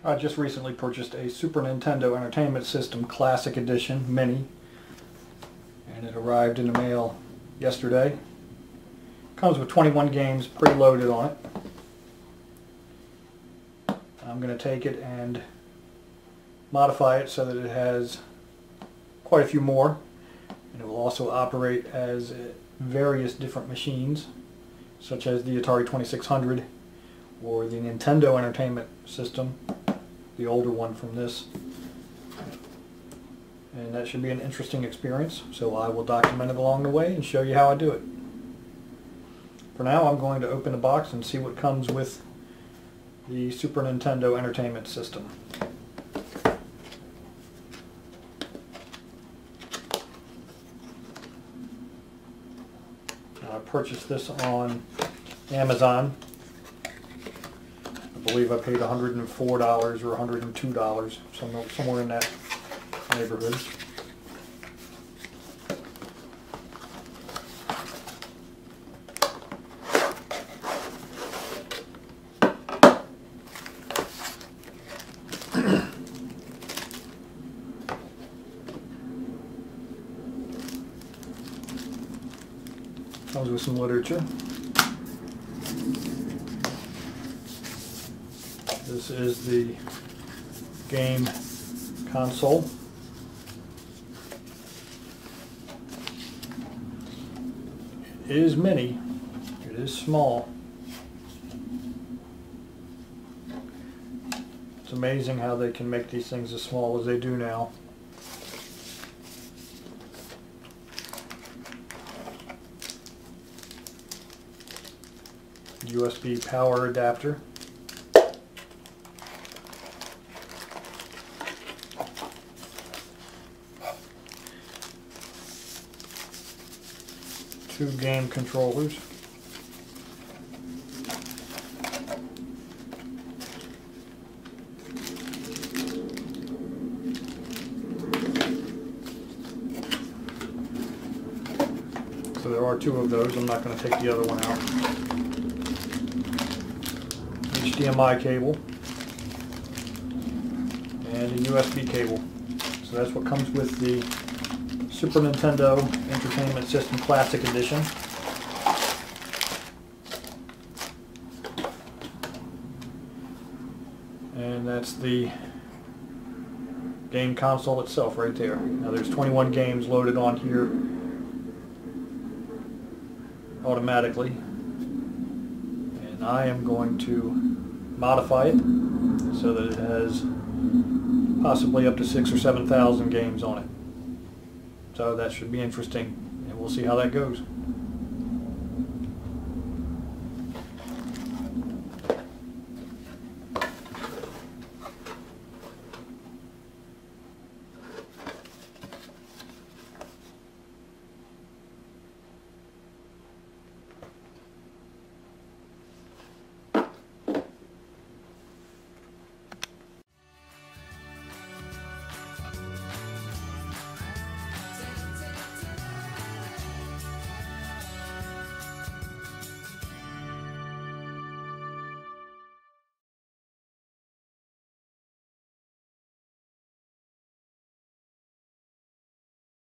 I just recently purchased a Super Nintendo Entertainment System Classic Edition Mini, and it arrived in the mail yesterday. Comes with 21 games preloaded on it. I'm going to take it and modify it so that it has quite a few more, and it will also operate as various different machines, such as the Atari 2600 or the Nintendo Entertainment System, the older one from this. And that should be an interesting experience, so I will document it along the way and show you how I do it. For now, I'm going to open the box and see what comes with the Super Nintendo Entertainment System. I purchased this on Amazon. I believe I paid $104 or $102, somewhere in that neighborhood. Comes with some literature. This is the game console. It is mini. It is small. It's amazing how they can make these things as small as they do now. USB power adapter. Two game controllers. So there are two of those. I'm not going to take the other one out. HDMI cable and a USB cable. So that's what comes with the Super Nintendo Entertainment System Classic Edition. And that's the game console itself right there. Now there's 21 games loaded on here automatically, and I am going to modify it so that it has possibly up to 6,000 or 7,000 games on it. So that should be interesting, and we'll see how that goes.